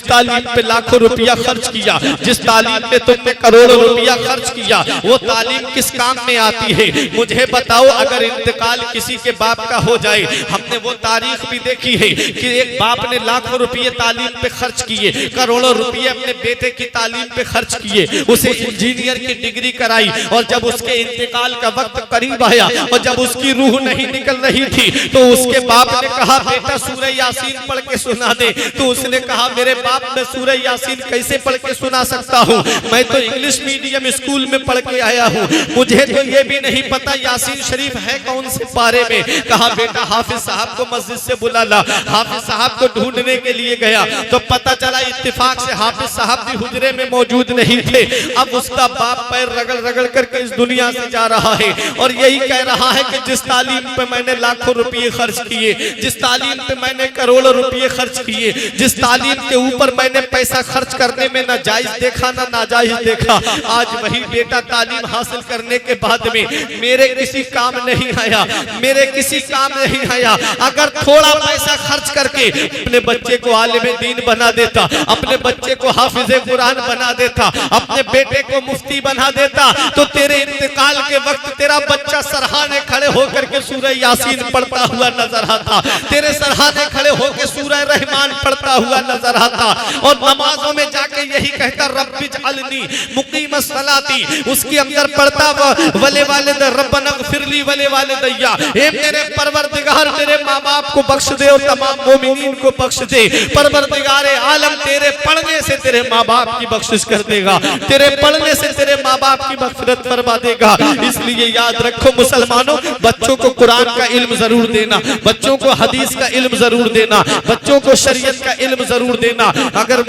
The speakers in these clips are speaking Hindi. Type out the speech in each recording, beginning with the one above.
तालीम पे लाखों रुपया खर्च किया, जिस तालीम पे तुमने करोड़ों रुपया खर्च किया, वो तालीम किस काम में आती है? मुझे बताओ। अगर इंतकाल किसी के बाप का हो जाए, हमने वो तारीख भी देखी है कि एक बाप ने लाखों रुपये तालीम पे खर्च किए, करोड़ों रुपये अपने बेटे की तालीम पे खर्च किए, उसे इंजीनियर की डिग्री कराई, और जब उसके इंतकाल का वक्त करीब आया और जब उसकी रूह नहीं निकल रही थी तो उसके बाप ने कहा बेटा सूरह यासीन पढ़ के सुना दे। तो उसने कहा मेरे बाप मैं सूरह यासीन कैसे पढ़ के सुना सकता हूँ, मैं तो इंग्लिश मीडियम स्कूल में पढ़ के आया हूँ, मुझे तो ये भी नहीं पता यासीन शरीफ है कौन से पारे में। कहा बेटा हाफिज साहब को मस्जिद से बुला ला। हाफिज साहब को ढूंढने के लिए गया तो पता चला इत्तेफाक से हाफिज साहब भी हुजरे में मौजूद नहीं थे। अब उसका बाप पैर रगड़ रगड़ करके इस दुनिया से जा रहा है और यही कह रहा है कि जिस तालीम पे मैंने लाखों रुपये खर्च किए, जिस तालीम पे मैंने करोड़ों रुपये खर्च किए, जिस तालीम के ऊपर मैंने पैसा खर्च करने में ना जायज देखा ना नाजायज देखा, आज वही बेटा तालीम हासिल करने के बाद में मेरे किसी काम नहीं आया, मेरे किसी काम नहीं आया। अगर थोड़ा पैसा खर्च करके अपने बच्चे को आलिम दीन बना देता, अपने बच्चे को हाफिज कुरान बना देता, अपने बेटे को मुफ्ती बना देता, तो तेरे इंतकाल के वक्त तेरा बच्चा सरहाने खड़े होकर के सूरह यासीन पढ़ता हुआ नजर आता, तेरे सरहाने खड़े होकर सूरह रहमान पढ़ता हुआ नजर आता, और नमाजों में जाके यही कहता रब्बिजअलनी मुकीमस सलाती, उसके अंदर पढ़ता वले वालिद रब्बना ग़फिरली वले वालिदैया, हे मेरे परवरदिगार मेरे माँ बाप को बख्श दे और तमाम मोमिनीन को बख्श दे। परवरदिगार आलम तेरे पढ़ने से तेरे माँ बाप की बख्शिश कर देगा, तेरे पढ़ने से तेरे माँ बाप की मग़फ़िरत फरमा देगा। इसलिए याद रखो मुसलमानों, बच्चों को कुरान का इल्म जरूर देना, बच्चों को हदीस का इल्म जरूर देना, बच्चों को शरीयत का इल्म जरूर देना। अगर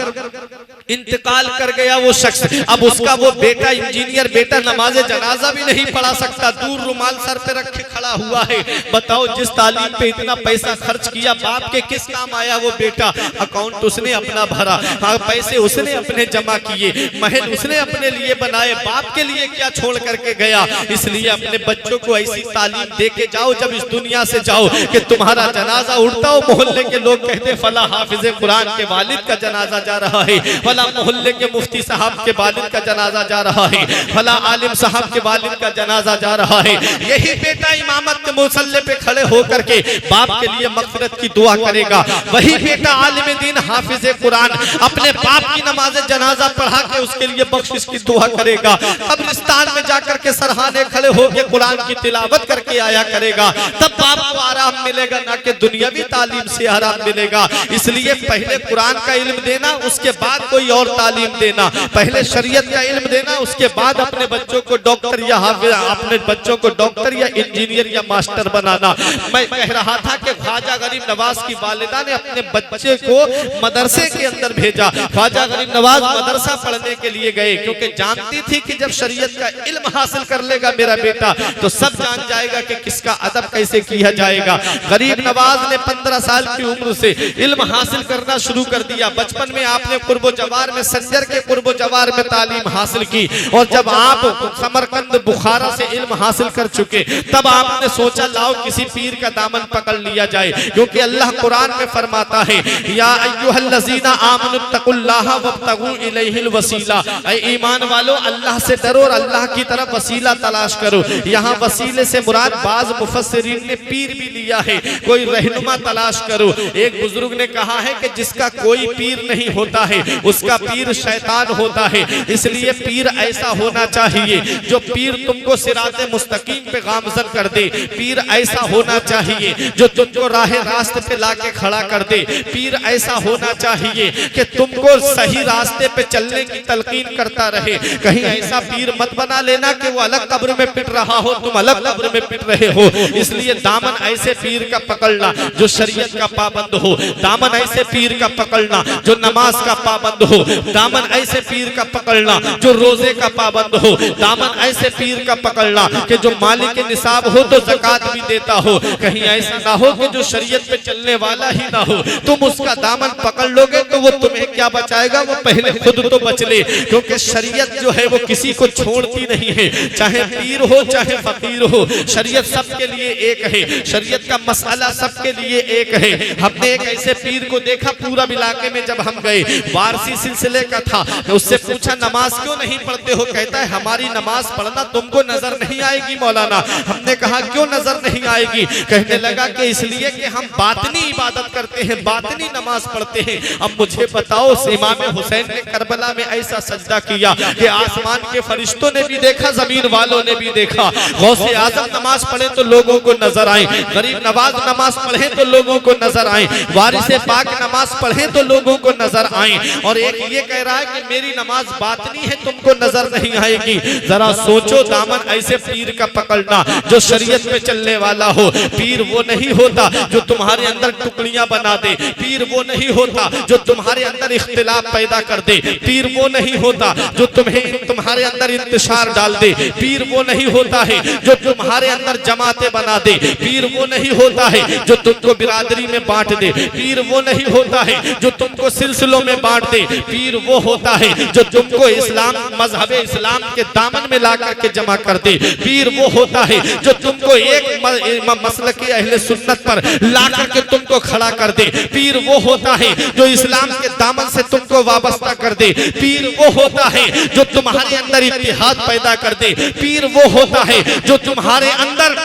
इंतकाल कर गया वो शख्स, अब उसका वो बेटा इंजीनियर बेटा नमाज जनाजा भी नहीं पढ़ा सकता, दूर रुमाल सर पे रखे खड़ा हुआ है। बताओ जिस तालीम पे इतना पैसा खर्च किया, बाप के किस काम आया वो बेटा? अकाउंट उसने अपना भरा, पैसे उसने अपने जमा किए, महल उसने अपने लिए बनाए, बाप के लिए क्या छोड़ करके गया? इसलिए अपने बच्चों को ऐसी तालीम दे के जाओ जब इस दुनिया से जाओ कि तुम्हारा जनाजा उठता हो, मोहल्ले के लोग कहते फला हाफिज कुरान के वालिद का जनाजा जा रहा है, फला मोहल्ले के मुफ्ती साहब के वालिद का जनाजा जा रहा है, फला आलिम साहब के वालिद का जनाजा जा रहा है। यही बेटा इमामत के मुसल्ले पे खड़े होकर के बाप के लिए मग़फ़िरत की दुआ करेगा, वही बेटा आलिम दीन हाफिज कुरान अपने बाप की नमाज जनाजा पढ़ा के उसके लिए बख्शिश की दुआ करेगा, कब्रिस्तान में जाकर के सरहाने खड़े होकर कुरान की तिलावत करके आया करेगा, तब बाप को आराम मिलेगा, ना कि दुनियावी तालीम से आराम मिलेगा। इसलिए पहले कुरान का इल्म देना, उसके बाद कोई और तालीम देना, पहले शरीयत का इल्म देना, उसके बाद अपने बच्चों को डॉक्टर या हाफिज, अपने बच्चों को डॉक्टर या इंजीनियर या मास्टर बनाना। मैं कह रहा था कि ख्वाजा गरीब नवाज की वालिदा ने अपने बच्चे को मदरसे के अंदर भेजा। ख्वाजा गरीब नवाज मदरसा पढ़ने के लिए गए क्योंकि जानती थी कि जब शरीयत का इल्म हासिल कर लेगा मेरा बेटा तो सब जान जाएगा कि किसका अदब कैसे किया जाएगा। गरीब नवाज ने 15 साल की उम्र से इल्म हासिल करना शुरू कर दिया। बचपन में आपने कुर्बो जवार में, संजर के कुर्बो जवार में तालीम हासिल की, और जब आप समरकंद बुखारा से इल्म हासिल कर चुके तब आपने सोचा लाओ किसी पीर का दामन पकड़ लिया जाए, क्योंकि अल्लाह कुरान में फरमाता है या अय्युहल्लज़ीना आमनुत्तकुल्लाह वब्तगू इलैहिल वसीला, ऐ ईमान वालो अल्लाह से डरो और अल्लाह की तरफ वसीला तलाश करो। यहाँ वसीले से मुराद बाज मुफस्सिरीन ने पीर भी लिया है, कोई रहनुमा तलाश करो। एक बुजुर्ग ने कहा है कि जिसका कोई पीर नहीं होता है उसका पीर शैतान होता है। इसलिए पीर ऐसा होना चाहिए जो पीर तुमको सिराते मुस्तकीम पे गामजन कर दे, पीर ऐसा होना चाहिए जो तुमको राहे रास्ते पे लाके खड़ा कर दे, पीर ऐसा होना चाहिए कि तुमको सही रास्ते पे चलने की तलकीन करता रहे। कहीं ऐसा पीर मत बना लेना कि वो अलग कब्र में पिट रहा हो, तुम अलग कब्र में पिट रहे हो। इसलिए दामन ऐसे पीर का पकड़ना जो शरीयत का पाबंद हो, दामन ऐसे पीर का पकड़ना जो नमाज का पाबंद हो, दामन ऐसे पीर का पकड़ना जो रोजे का पाबंद हो, दामन ऐसे पीर का पकड़ना कि जो मालिक निसाब हो तो ज़कात भी देता हो। कहीं ऐसा ना हो कि जो शरीयत पे चलने वाला ही ना हो, तुम उसका दामन पकड़ लोगे तो वो तुम्हें क्या बचाएगा, वो पहले खुद तो बच ले। क्योंकि शरीयत जो है वो किसी को छोड़ती नहीं है, चाहे पीर हो चाहे फकीर हो, शरीयत सबके लिए एक है, शरीयत का मसला सबके लिए एक है। हमने एक ऐसे पीर को देखा देखा पूरब इलाके में जब हम गए, वारसी सिलसिले का था, तो उससे पूछा नमाज क्यों नहीं पढ़ते हो? कहता है हमारी नमाज पढ़ना तुमको नजर नहीं आएगी मौलाना। हमने कहा क्यों नजर नहीं आएगी? कहने लगा कि इसलिए कि हम बातनी इबादत करते हैं, बातनी नमाज पढ़ते हैं। अब मुझे बताओ, इमाम हुसैन ने करबला में ऐसा सजदा किया कि आसमान के फरिश्तों ने भी देखा, जमीन वालों ने भी देखा। गौसे आजम नमाज पढ़े तो लोगों को नजर आए, गरीब नवाज नमाज पढ़े तो लोगों को नजर आए, वारिसे पाक नमाज पढ़े तो लोगों को नजर आए। और एक ये कह रहा है कि मेरी नमाज बातनी है, तुमको नजर नहीं आएगी। जरा सोचो, दामन ऐसे पीर का पकड़ना जो शरीयत में चलने वाला हो। पीर वो नहीं होता जो तुम्हारे अंदर टुकड़ियां बना दे, पीर वो नहीं होता जो तुम्हारे अंदर इख्तिलाफ पैदा कर दे, पीर वो नहीं होता जो तुम्हारे अंदर इंतशार डाल दे, पीर वो नहीं होता है जो तुम्हारे अंदर जमातें बना दे, पीर वो नहीं होता है जो तुमको बिरादरी में बांट दे, पीर वो नहीं होता है जो तुमको सिलसिलों में बांट दे, पीर वो होता है जो तुमको इस्लाम मजहब इस्लाम के दामन में ला करके जमा कर दे, पीर वो होता है जो तुमको एक मसलक अहले सुन्नत पर ला करके तुमको खड़ा कर दे, पीर वो होता है जो इस्लाम के दामन से तुमको वाबस्ता कर दे, पीर वो होता है जो तुम्हारे अंदर इत्तेहाद पैदा कर दे, पीर वो होता है जो तुम्हारे अंदर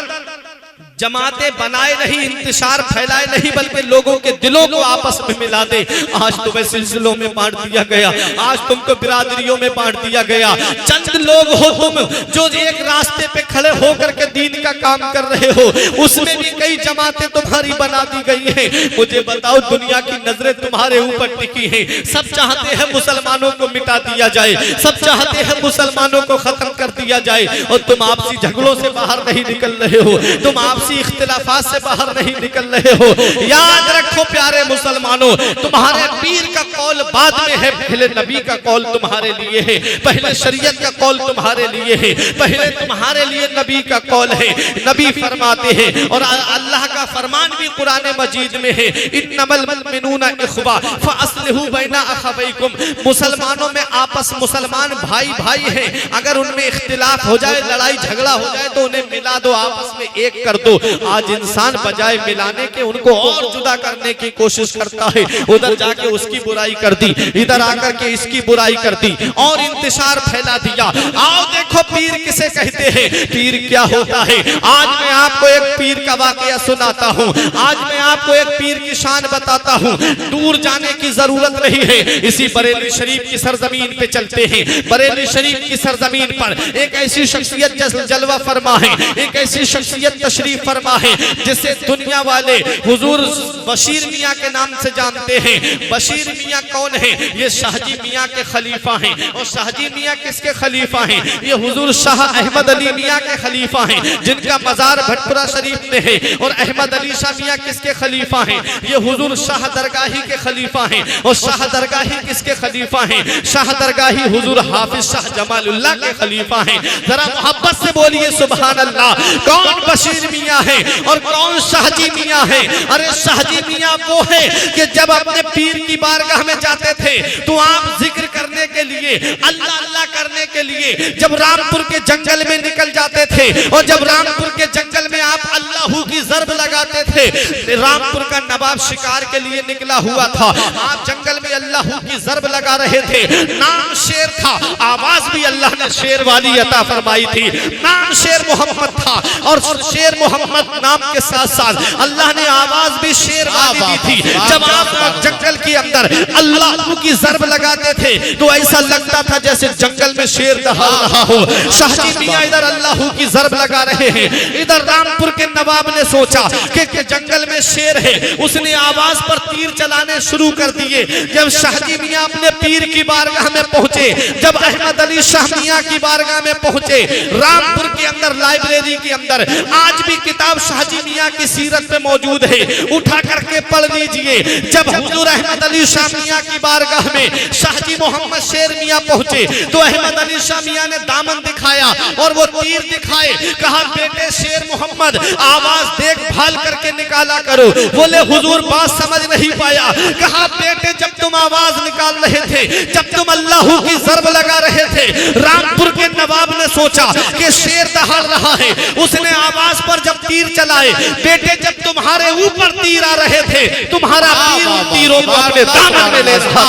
जमातें बनाए नहीं, इंतशार फैलाए नहीं, बल्कि लोगों के दिलों को आपस में मिला दे। आज तुम्हें सिलसिलों में बांट दिया गया, आज तुमको बिरादरियों में बांट दिया गया। चंद लोग हो तुम जो एक रास्ते पे खड़े होकर के दीन का काम कर रहे हो, उसमें भी कई जमातें तुम्हारी बना दी गई हैं। मुझे बताओ, दुनिया की नजरें तुम्हारे ऊपर टिकी हैं। सब चाहते हैं मुसलमानों को मिटा दिया जाए, सब चाहते हैं मुसलमानों को खत्म कर दिया जाए, और तुम आपसी झगड़ों से बाहर नहीं निकल रहे हो, तुम आपसी इख्तिलाफात से बाहर नहीं निकल रहे हो। याद रखो प्यारे मुसलमानों, तुम्हारे पीर का कौल बाद में है, पहले नबी का कौल तुम्हारे लिए है, पहले शरीयत का कौल तुम्हारे लिए है, पहले तुम्हारे लिए नबी का कौल है। नबी फरमाते हैं, और अल्लाह का फरमान भी कुरान मजीद में है, इन्नमल मुमिनूना इख्वा फअस्लिहू बैना अखवैकुम। मुसलमानों में आपस मुसलमान भाई भाई हैं, अगर उनमें इख्तिलाफ हो जाए, लड़ाई झगड़ा हो जाए, तो उन्हें मिला दो, आपस में एक कर दो। आज इंसान बजाय मिलाने के उनको और जुदा करने की कोशिश करता है। उधर जाके उसकी बुराई कर दी, इधर आकर के इसकी बुराई कर दी, और इंतशार फैला दिया। आओ देखो पीर किसे कहते हैं, पीर क्या होता है। आज मैं आपको एक पीर का वाकया सुनाता हूँ, आज मैं आपको एक पीर की शान बताता हूँ। दूर जाने की जरूरत नहीं है, इसी बरेली शरीफ की सरजमीन पे चलते हैं। बरेली शरीफ की सरजमीन पर एक ऐसी शख्सियत जलवा फरमा है, एक ऐसी शख्सियत तशरीफ फरमा है जिसे दुनिया वाले हुजूर बशीर मियाँ के नाम से जानते हैं। बशीर मियाँ कौन है? ये शाहजी मियाँ के खलीफा हैं। और शाहजी मियाँ किसके खलीफा हैं? ये हुजूर शाह अहमद अली मियाँ के खलीफा हैं, जिनका मजार भटपुरा शरीफ में है। और अहमद अली शाह मियाँ किसके खलीफा हैं? ये हुजूर शाह दरगाही के खलीफा हैं। और शाह दरगाही किसके खलीफा हैं? शाह दरगाही हुजूर हाफिज शाह जमालुल्लाह के खलीफा हैं। जरा मोहब्बत से बोलिए सुभान अल्लाह। कौन बशीर मियाँ है और कौन शाहजी मियाँ है? अरे शाहजी मियाँ वो है कि जब अपने पीर की बारगाह में जाते थे तो आप जिक्र करने के लिए, अल्लाह अल्लाह करने के लिए जब रामपुर के जंगल में निकल जाते थे, और जब रामपुर के जंगल में आप अल्लाहू की ज़र्ब लगाते थे, रामपुर का नवाब शिकार के लिए निकला हुआ था, आप जंगल में अल्लाहू की ज़र्ब लगा रहे थे। नाम शेर था, आवाज भी अल्लाह ने शेर वाली अता फरमाई थी। नाम शेर मोहम्मद था, और शेर मोहम्मद नाम के साथ साथ अल्लाह ने आवाज भी शेर वाली दी थी। जब आप जंगल के अंदर अल्लाह की ज़र्ब लगाते थे तो ऐसा लगता था जैसे जंगल में शेर दहाड़ रहा हो। शाहजी मियाँ इधर अल्लाह की ज़र्ब लगा रहे हैं, इधर रामपुर के नवाब ने सोचा कि जंगल में शेर है, उसने आवाज पर तीर चलाने शुरू कर दिए। जब शाहजी मियाँ अपने पीर की बारगाह में पहुंचे, जब अहमद अली शाह मियाँ की बारगाह में पहुंचे, रामपुर के अंदर लाइब्रेरी के अंदर आज भी किताब शाहजी मियाँ की सीरत पे मौजूद है, उठा करके पढ़ लीजिए। जब हुजूर अहमद अली शाह मियाँ की बारगाह में शाहजी मोहम्मद शेर शेर मियाँ पहुंचे तो अहमद अली शाह मियाँ ने दामन दिखाया और वो तीर दिखाए, कहा बेटे शेर मोहम्मद आवाज देखभाल करके निकाला करो। बोले हुजूर बात समझ नहीं पाया। कहा बेटे जब तुम आवाज निकाल रहे थे, जब तुम अल्लाह की ज़र्ब लगा रहे थे, रामपुर के नवाब ने सोचा कि शेर दहाड़ रहा है, उसने आवाज पर जब तीर चलाए। बेटे जब तुम्हारे ऊपर तीर आ रहे थे, तुम्हारा तीर उन तीरों को अपने दामन में ले था।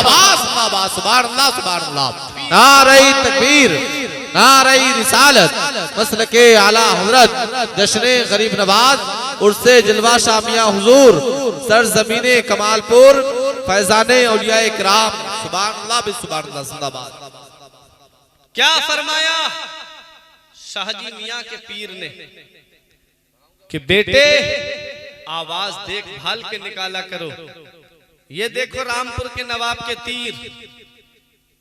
नारे तकबीर, नारे रिसालत, मसलके आला हजरत, जश्ने गरीब नवाज, उर्से जलवा शामिया हुजूर, सरजमीने कमालपुर, फैजाने औलियाए किराम, सुभान अल्लाह सुभान अल्लाह, जिंदाबाद। क्या फरमाया शाहजी मियाँ के पीर ने कि बेटे आवाज देखभाल के निकाला करो। ये देखो रामपुर के नवाब के तीर,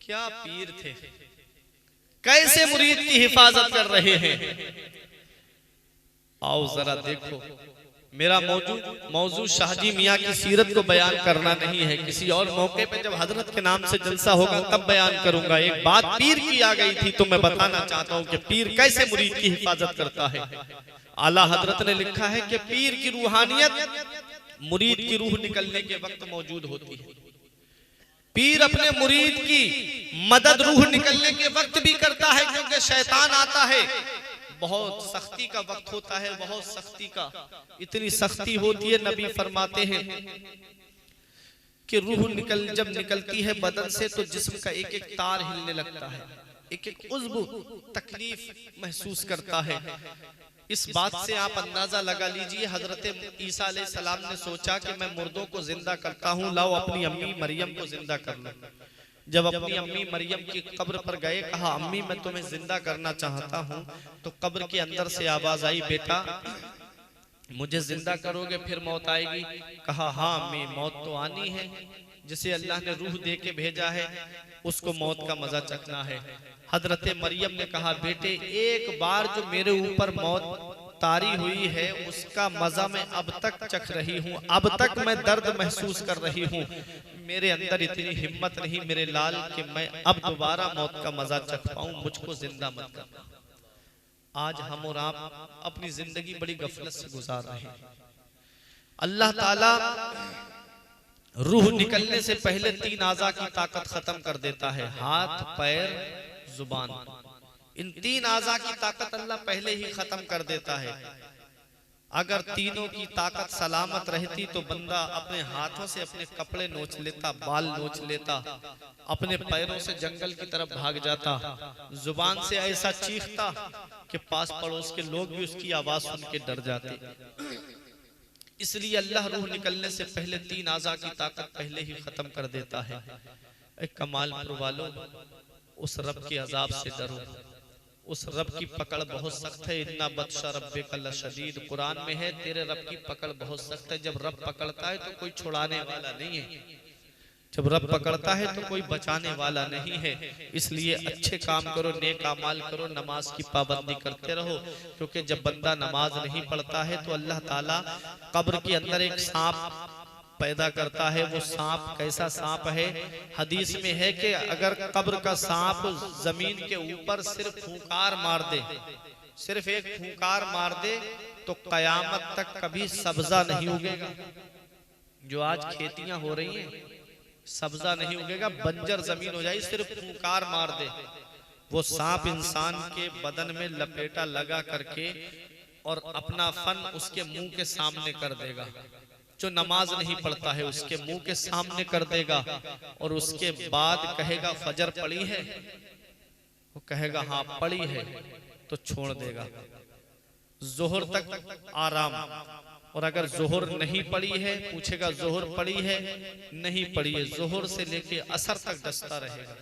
क्या पीर थे, कैसे मुरीद की हिफाजत कर रहे हैं। आओ जरा देखो, मेरा मौजू शाहजी मियाँ की सीरत को बयान करना नहीं है, किसी और मौके पे जब हजरत के नाम से जलसा होगा तब बयान करूंगा। एक बात पीर की आ गई थी तो मैं बताना चाहता हूं कि पीर कैसे मुरीद की हिफाजत करता है। आला हजरत ने लिखा है कि पीर की रूहानियत मुरीद की रूह निकलने के वक्त मौजूद होती है। पीर अपने मुरीद की मदद रूह निकलने के वक्त भी करता है, क्योंकि शैतान आता है, बहुत सख्ती का वक्त होता है, बहुत सख्ती का, इतनी सख्ती होती है, नबी फरमाते हैं कि रूह जब निकलती है बदन से तो जिस्म का एक एक तार हिलने लगता है, एक एक उज़्व तकलीफ महसूस करता है। इस बात से आप अंदाजा लगा लीजिए, हजरत ईसा अलैहिस्सलाम ने सोचा कि मैं मुर्दों को जिंदा करता हूँ, लाओ अपनी अम्मी मरियम को जिंदा कर लो। जब अपनी अम्मी मरियम की कब्र पर गए, कहा अम्मी मैं तुम्हें जिंदा करना चाहता हूँ, तो कब्र के अंदर से आवाज आई, बेटा मुझे जिंदा करोगे फिर मौत आएगी। कहा हाँ अम्मी, मौत तो आनी है, जिसे अल्लाह ने रूह दे के भेजा है उसको मौत का मजा चखना है। हजरत मरियम ने कहा बेटे एक बार जो मेरे ऊपर मौत तारी हुई है उसका मजा मैं अब तक चख रही हूँ, अब तक मैं दर्द महसूस कर रही हूँ, मेरे अंदर इतनी हिम्मत नहीं मेरे लाल कि मैं अब दोबारा मौत का मजा चख पाऊं, मुझको जिंदा मत करना। आज हम और आप अपनी जिंदगी बड़ी गफलत से गुजार रहे हैं। अल्लाह ताला रूह निकलने से पहले 3 आज़ा की ताकत खत्म कर देता है, हाथ पैर जुबान, इन 3 आज़ा की ताकत अल्लाह पहले ही खत्म कर देता है। अगर तीनों की ताकत सलामत रहती तो बंदा अपने हाथों से अपने कपड़े नोच लेता, बाल नोच लेता, अपने पैरों से जंगल की तरफ भाग जाता, जुबान से ऐसा चीखता कि पास पड़ोस के लोग भी उसकी आवाज सुन के डर जाते। इसलिए अल्लाह रूह निकलने से पहले 3 आज़ा की ताकत पहले ही खत्म कर देता है। एक कमालपुर वालों, उस रब के अजाब से डरो, उस रब की पकड़ बहुत सख्त है। इन्ना बत्शा रब्बे का लशदीद, कुरान में है तेरे रब की पकड़ बहुत सख्त है। जब रब पकड़ता है तो कोई छुड़ाने वाला नहीं है, जब रब पकड़ता है तो कोई बचाने वाला नहीं है। इसलिए अच्छे काम करो, नेक अमाल करो, नमाज की पाबंदी करते रहो, क्योंकि जब बंदा नमाज नहीं पढ़ता है तो अल्लाह ताला कब्र के अंदर एक सांप पैदा करता है। वो सांप कैसा सांप है? हदीस में है कि अगर कब्र का सांप जमीन के ऊपर सिर्फ फूंकार मार दे, सिर्फ एक फूंकार मार दे तो कयामत तक कभी सब्जा नहीं उगेगा। जो आज खेतियां हो रही हैं सब्जा नहीं उगेगा, बंजर जमीन हो जाएगी, सिर्फ फूंकार मार दे। वो सांप इंसान के बदन में लपेटा लगा करके और अपना फन उसके मुंह के सामने कर देगा। जो नमाज नहीं पढ़ता है उसके मुंह के सामने कर देगा और उसके बाद कहेगा फजर पड़ी है, वो कहेगा हाँ पड़ी है, तो छोड़ देगा। जोहर तक आराम, और अगर जोहर नहीं पड़ी है पूछेगा जोहर पड़ी है, नहीं पड़ी है, जोहर से लेके असर तक डसता रहेगा,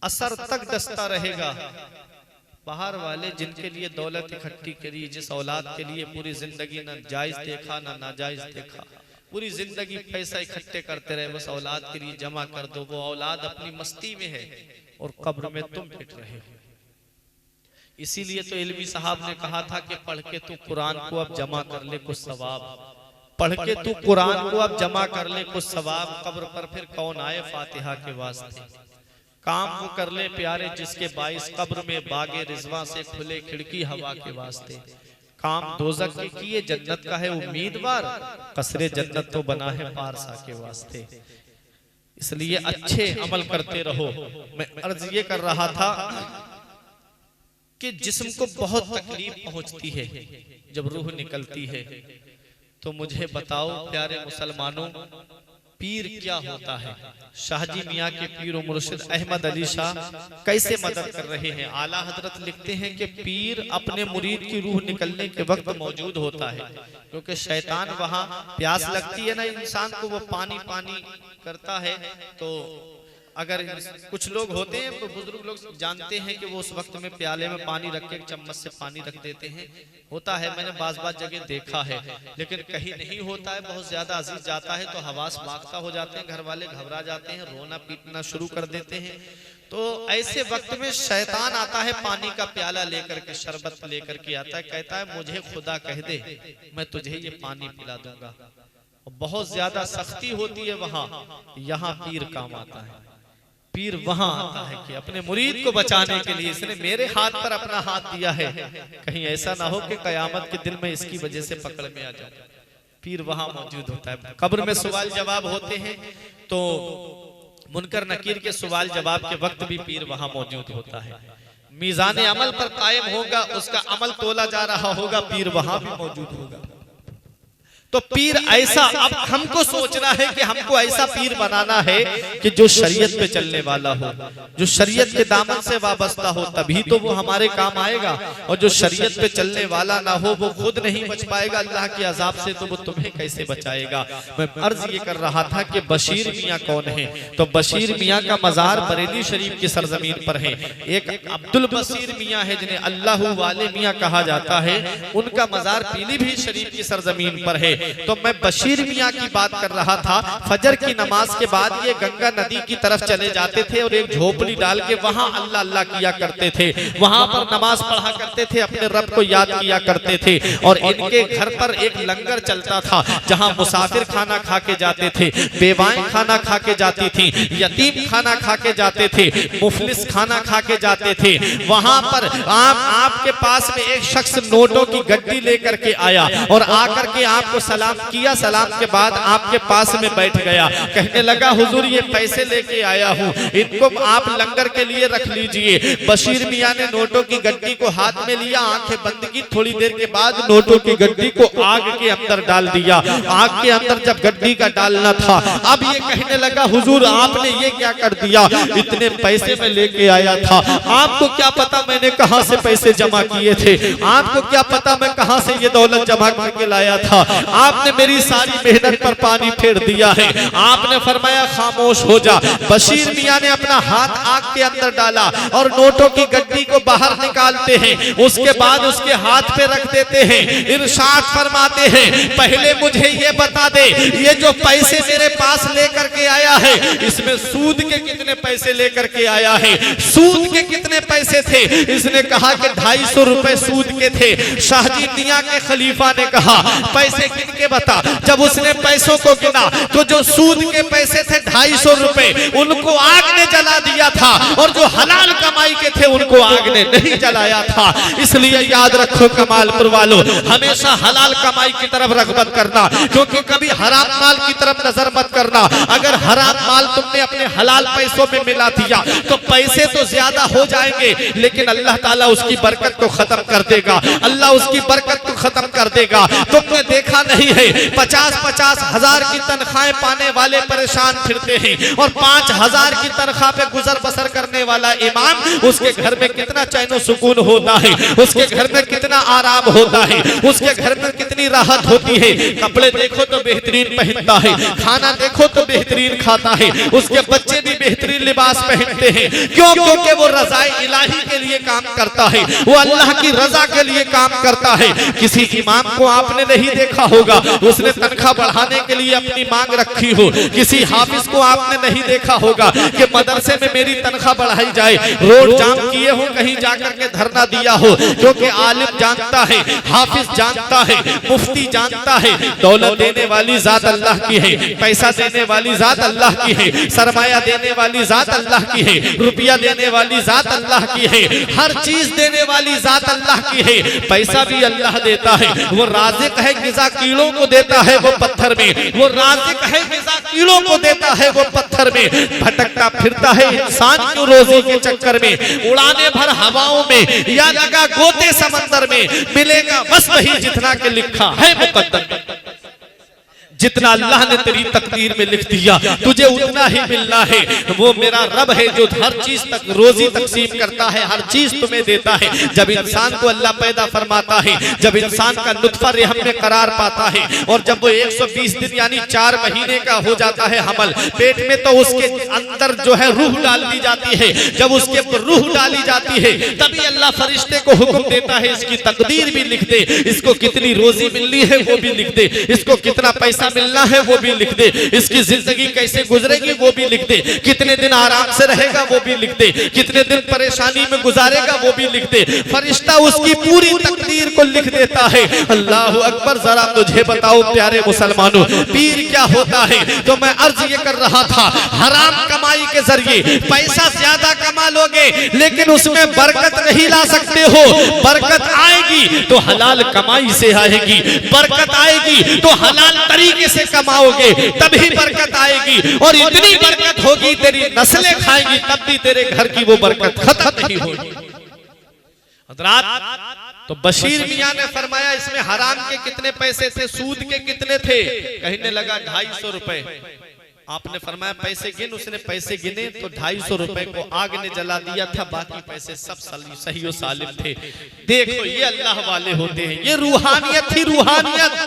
असर तक डसता रहेगा। बाहर वाले जिनके लिए दौलत इकट्ठी करी, जिस औलाद के लिए पूरी जिंदगी न जायज देखा ना नाजायज देखा, पूरी जिंदगी पैसा इकट्ठे करते रहे, बस औलाद के लिए जमा कर दो, वो औलाद अपनी मस्ती में है और कब्र में तुम बैठ रहे हो। इसीलिए तो इल्मी साहब ने कहा था कि पढ़ के तू कुरान को अब जमा कर ले कुछ सवाब, पढ़ के तू कुरान को अब जमा कर ले कुछ सवाब, कब्र पर फिर कौन आए फातिहा के वास्ते। काम वो कर ले प्यारे जिसके 22 कब्र में बागे रिजवा से खुले खिड़की हवा के वास्ते। काम दोजख के किए जन्नत का है उम्मीदवार, कसरे जन्नत तो बना है पारसा के वास्ते। इसलिए अच्छे अमल करते रहो। मैं अर्ज ये कर रहा था कि जिस्म को बहुत तकलीफ पहुंचती है जब रूह निकलती है, तो मुझे बताओ प्यारे मुसलमानों, पीर क्या होता है? शाहजी मियाँ के पीर और मुर्शिद अहमद अली शाह कैसे मदद कर रहे हैं? आला हजरत लिखते हैं कि पीर अपने मुरीद की रूह निकलने के वक्त मौजूद होता है, क्योंकि शैतान वहां प्यास लगती है ना इंसान को, वो पानी पानी करता है। तो अगर कुछ लोग होते हैं, बुजुर्ग लोग जानते हैं कि वो उस वक्त में प्याले में पानी रख के एक चम्मच से पानी रख देते हैं, होता है, मैंने बाज जगह देखा है। लेकिन कहीं नहीं होता है, बहुत ज्यादा अजीज जाता है तो हवास बाख्ता हो जाते हैं, घर वाले घबरा जाते हैं, रोना पीटना शुरू कर देते हैं। तो ऐसे वक्त में शैतान आता है, पानी का प्याला लेकर के, शरबत लेकर के आता है, कहता है मुझे खुदा कह दे मैं तुझे ये पानी पिला दूंगा। बहुत ज्यादा सख्ती होती है वहां, यहाँ पीर काम आता है। पीर वहां आता है कि अपने मुरीद को बचाने के लिए इसने मेरे हाथ पर अपना हाथ दिया है, कहीं ऐसा ना हो कि कयामत के दिन में इसकी वजह से पकड़ में आ जाए। पीर वहां मौजूद होता है। कब्र में सवाल जवाब होते हैं, तो मुनकर नकीर के सवाल जवाब के वक्त भी पीर वहां मौजूद होता है। मीज़ान अमल पर कायम होगा, उसका अमल तोला जा रहा होगा, पीर वहां भी मौजूद होगा। तो पीर ऐसा, अब हमको सोचना है कि हमको ऐसा पीर बनाना है कि जो शरीयत पे चलने वाला हो, जो शरीयत के दामन से वाबस्ता हो, तभी तो वो हमारे काम आएगा। और जो शरीयत पे चलने वाला ना हो, वो खुद नहीं बच पाएगा अल्लाह के अजाब से, तो वो तुम्हें कैसे बचाएगा? मैं अर्ज ये कर रहा था कि बशीर मियाँ कौन है? तो बशीर मियाँ का मजार बरेली शरीफ की सरजमीन पर है। एक अब्दुल बशीर मियाँ है जिन्हें अल्लाह वाले मियाँ कहा जाता है, उनका मजार पीलीभीत शरीफ की सरजमीन पर है। तो मैं बशीर मियाँ की बात कर रहा था। फजर की नमाज के बाद ये गंगा नदी की तरफ चले जाते थे और एक झोपड़ी डाल के वहां अल्लाह अल्लाह किया करते थे, वहां पर नमाज पढ़ा करते थे, अपने रब को याद किया करते थे। और इनके घर पर एक लंगर चलता था जहां मुसाफिर खाना खा के जाते थे, बेवाएं खाना खा के जाती थी, यतीम खाना खा के जाते थे, मुफलिस खाना खा के जाते थे। वहां पर आपके पास में एक शख्स नोटों की गड्डी लेकर के आया और आकर के आपको सलाम किया। सलाम के बाद आपके पास में बैठ गया, कहने लगा हुजूर ये पैसे लेके आया हूँ, इनको आप लंगर के लिए रख लीजिए। बशीर मियाँ ने नोटों की गड्डी को हाथ में लिया, आंखें बंद की, थोड़ी देर के बाद नोटों की गड्डी को आग के अंदर डाल दिया। आग के अंदर जब गड्डी का डालना था, अब ये कहने लगा हुजूर आपने ये क्या कर दिया, इतने पैसे मैं लेके आया था, आपको क्या पता मैंने कहां से पैसे जमा किए थे, आपको क्या पता मैं कहां से ये दौलत जमा करके लाया था, आपने मेरी सारी मेहनत पर पानी फेर दिया है। आपने फरमाया खामोश हो जा। बशीर मियाँ ने अपना हाथ आग के अंदर डाला और नोटों की गड्डी को बाहर निकालते हैं, उसके बाद उसके हाथ पे रख देते हैं। इरशाद फरमाते हैं पहले मुझे ये बता दे, ये जो पैसे मेरे पास लेकर के आया है, इसमें सूद के कितने पैसे लेकर के आया है, सूद के कितने पैसे थे? इसने कहा कि 250 रुपए सूद के थे। शाहजी मियाँ के खलीफा ने कहा पैसे गिन के बता। जब उसने पैसों को गिना तो जो सूद के पैसे थे 250 रुपए, उनको आग ने जला दिया था, और जो हलाल कमाई के थे उनको आग ने नहीं जलाया था। इसलिए याद रखो कमालपुर वालों, हमेशा हलाल कमाई की तरफ रगबत करना, क्योंकि कभी हराम माल की तरफ नजर मत करना। अगर हराम माल तुमने अपने हलाल पैसों में मिला दिया तो पैसे तो ज्यादा हो जाएंगे, लेकिन अल्लाह ताला उसकी बरकत को खत्म कर देगा, अल्लाह उसकी बरकत को खत्म कर देगा। तुमने देखा नहीं है 50-50 हजार की तनख्वाहें पाने वाले परेशान फिरते हैं, और 5,000 की तनख्वाह पे गुजर बसर करने वाला इमाम, उसके घर में कितना चैन सुकून होता है, उसके घर में कितना आराम होता है, उसके घर में कितनी राहत होती है। कपड़े देखो तो बेहतरीन पहनता है, खाना देखो तो बेहतरीन खाता है, उसके बच्चे भी बेहतरीन लिबास पहनते हैं। क्यों? क्योंकि वो रज़ाए इलाही के लिए काम करता है, वो अल्लाह की रजा के लिए काम करता है। किसी इमाम को आपने नहीं देखा होगा उसने तनख्वाह बढ़ाने के लिए अपनी मांग रखी हो, किसी हाफिज को आपने नहीं देखा होगा कि मदरसे में मेरी तेरी तनख्वाह बढ़ाई जाए। रोड जाम किए हो, कहीं जाकर के धरना दिया हो, क्योंकि आलिम जानता है, हाफिज जानता है, मुफ्ती जानता है, दौलत देने वाली जात अल्लाह की है, पैसा देने वाली जात अल्लाह की है, सरमाया देने वाली जात अल्लाह की है, रुपया देने वाली जात अल्लाह की है, हर चीज देने वाली जात अल्लाह की है। पैसा भी अल्लाह देता है, वो राज़िक है, गिज़ा कीड़ों को देता है वो पत्थर में, वो राज़िक है, गिज़ा कीड़ों को देता है वो पत्थर में। भटकता फिरता है इंसान क्यों रोजी के चक्कर में, उड़ाने भर हवाओं में या लगा गोते समंदर में, मिलेगा बस वही जितना के लिखा है मुकद्दर में। जितना अल्लाह ने तेरी तकदीर में लिख दिया तुझे उतना ही मिलना है। वो मेरा रब है जो हर चीज तक रोजी तकसीम करता है, हर चीज तुम्हें देता है। जब इंसान को अल्लाह पैदा फरमाता है, जब इंसान का नुत्फा रहम में करार पाता है और जब वो 120 दिन यानी 4 महीने का हो जाता है हमल पेट में, तो उसके अंदर जो है रूह डाल दी जाती है। जब उसके ऊपर रूह डाली जाती है तभी अल्लाह फरिश्ते को हुक्म देता है इसकी तकदीर भी लिख दे, इसको कितनी रोजी मिलनी है वो भी लिख दे, इसको कितना पैसा मिलना है वो भी लिख दे, इसकी जिंदगी कैसे गुजरेगी वो भी लिख दे, कितने दिन आराम से रहेगा वो भी लिख दे, कितने दिन परेशानी में गुजारेगा वो भी लिख दे। फरिश्ता उसकी पूरी तकदीर को लिख देता है। अल्लाह अकबर। जरा तुझे बताओ प्यारे मुसलमानों, पीर क्या होता है? तो मैं अर्ज ये कर रहा था, हराम कमाई के जरिए पैसा ज्यादा कमा लोगे लेकिन उसमें बरकत नहीं ला सकते हो। बरकत आएगी तो हलाल कमाई से आएगी, बरकत आएगी तो हलाल तरीके से कमाओगे तभी बरकत आएगी। और इतनी बरकत होगी तेरी नस्लें खाएंगी तब भी तेरे घर की वो बरकत खत्म नहीं होगी। हज़रात, तो बशीर मियां ने फरमाया इसमें हराम के कितने पैसे थे, सूद के कितने थे? कहने लगा 250 रुपए। आपने फरमाया पैसे गिन। उसने पैसे गिने तो 250 रुपए को आग ने जला दिया था, बाकी पैसे सब सही और सालिम थे। देखो ये अल्लाह वाले होते हैं, ये रूहानियत थी। रूहानियत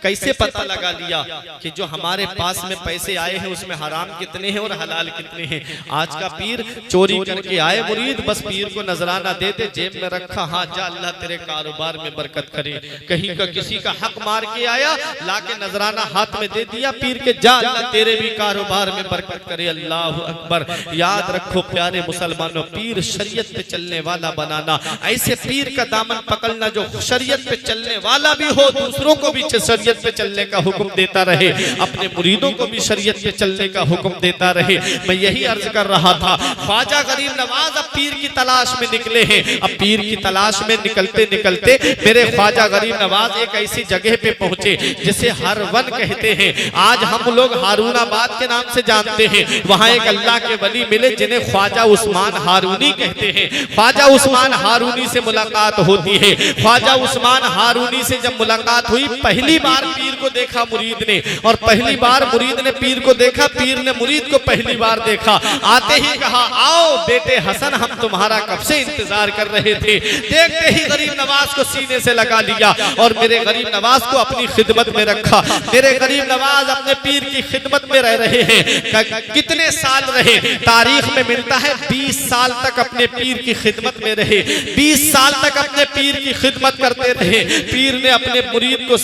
कैसे पता लगा लिया कि जो हमारे पास में पैसे आए हैं उसमें हराम कितने हैं और हलाल कितने हैं। आज का पीर चोरी करके आए मुरीद, बस पीर को नजराना दे दे, जेब में रखा, हाँ जा अल्लाह तेरे कारोबार में बरकत करे। कहीं का किसी का हक मार के आया, लाके नजराना हाथ में दे दिया पीर के, जा अल्लाह तेरे भी कारोबार में बरकत करे। अल्लाह अकबर। याद रखो प्यारे मुसलमानों, पीर शरीयत पे चलने वाला बनाना, ऐसे पीर का दामन पकड़ना जो शरीयत पे चलने वाला भी हो, दूसरों को भी शरीयत पे चलने का हुक्म देता रहे, अपने मुरीदों को भी शरीयत पे चलने का हुक्म देता रहे। मैं यही अर्ज कर रहा था, ख्वाजा गरीब नवाज अब पीर की तलाश में निकले हैं। अब पीर की तलाश में निकलते निकलते मेरे ख्वाजा गरीब नवाज एक ऐसी जगह पे पहुंचे जिसे हरवन कहते हैं। आज हम लोग हारूनाबाद के नाम से जानते हैं। वहां एक अल्लाह के वली मिले जिन्हें ख्वाजा उस्मान हारूनी कहते हैं। ख्वाजा उस्मान हारूनी से मुलाकात होती है। ख्वाजा उस्मान हारूनी से जब मुलाकात हुई, पहली बार पीर को देखा मुरीद ने, और पहली बार मुरीद ने पीर को देखा, पीर ने मुरीद को पहली बार देखा। आते ही कहा, आओ बेटे हसन, हम तुम्हारा कब से इंतजार कर रहे थे। देखते ही गरीब नवाज को सीने से लगा लिया और मेरे गरीब नवाज को अपनी खिदमत में रखा। मेरे गरीब नवाज अपने पीर की खिदमत में रह रहे हैं। कितने साल रहे? तारीख में मिलता है 20 साल तक अपने पीर की खिदमत में रहे। 20 साल तक अपने पीर की खिदमत करते रहे। पीर ने अपने मुरीद को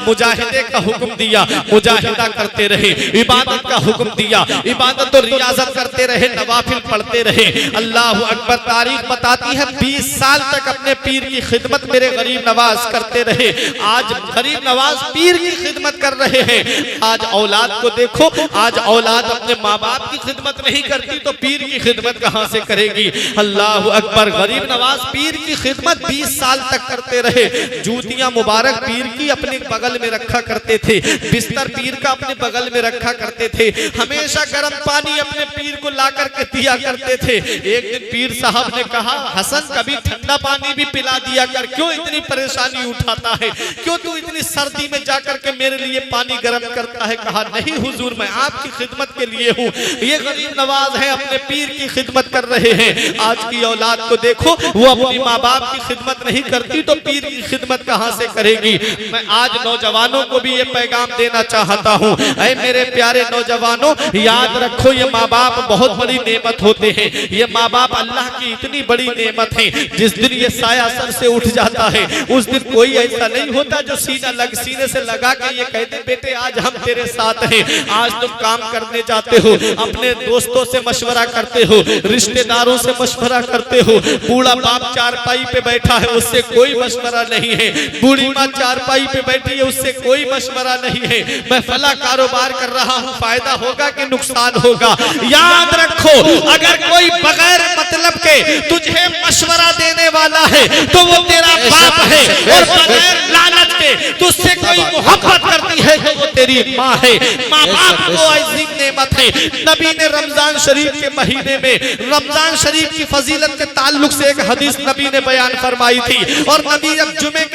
मुजाहिदे का हुक्म दिया, मुजाहिदा करते रहे। इबादत का हुक्म दिया, इबादत और रियाजत करते रहे, नवाफिल पढ़ते रहे। अल्लाह अकबर। तारीख बताती है 20 साल तक अपने पीर की खिदमत मेरे गरीब नवाज करते रहे। आज गरीब नवाज पीर की खिदमत कर रहे हैं। आज औलाद को देखो, आज औलाद अपने माँ बाप की खिदमत नहीं करती तो पीर की खिदमत कहां से करेगी। अल्लाह अकबर। गरीब नवाज पीर की खिदमत 20 साल तक करते रहे। जूतियां मुबारक पीर की अपने बगल में रखा करते थे, बिस्तर पीर का अपने बगल में रखा करते थे, हमेशा गर्म पानी अपने पीर को ला करके दिया करते थे। एक दिन पीर साहब ने कहा, हसन कभी ठंडा पानी भी पिला दिया कर, क्यों इतनी परेशानी उठाता है, क्यों तू इतनी सर्दी में जाकर के मेरे लिए पानी गर्म करता है। कहा, नहीं हुजूर, मैं आपकी खिदमत के लिए हूँ। ये गरीब नवाज है, अपने पीर की खिदमत कर रहे हैं। आज की औलाद को देखो, वो अपनी माँ बाप की खिदमत नहीं करती तो पीर की खिदमत कहाँ से करेगी। मैं आज नौजवान नौजवानों को भी ये पैगाम देना चाहता हूँ, ऐ मेरे प्यारे नौजवानों, याद रखो ये माँ बाप बहुत बड़ी नेमत होते हैं। ये माँ बाप अल्लाह की इतनी बड़ी नेमत है, जिस दिन ये साया सर से उठ जाता है उस दिन कोई ऐसा नहीं होता जो सीने से लगा के ये कहते बेटे आज हम तेरे साथ हैं। आज तुम काम करने जाते हो, अपने दोस्तों से मशवरा करते हो, रिश्तेदारों से मशवरा करते हो, बूढ़ा बाप चारपाई पे बैठा है उससे कोई मशवरा नहीं है, बूढ़ी माँ चारपाई पे बैठी है उससे कोई मशवरा नहीं है, मैं फला कारोबार कर रहा हूँ, फायदा होगा कि नुकसान होगा। याद रखो अगर कोई बगैर मतलब के तुझे मशवरा देने वाला है तो वो तेरा बाप है, और बगैर लालच के तुझसे कोई मोहब्बत करती है तो वो तेरी माँ है। माँ बाप वो ऐसी नेमत है। नबी ने रमजान शरीफ के महीने में रमजान शरीफ की फजीलत के ताल्लुक से एक हदीस नबी ने बयान फरमाई थी, और नबी जब जुमे के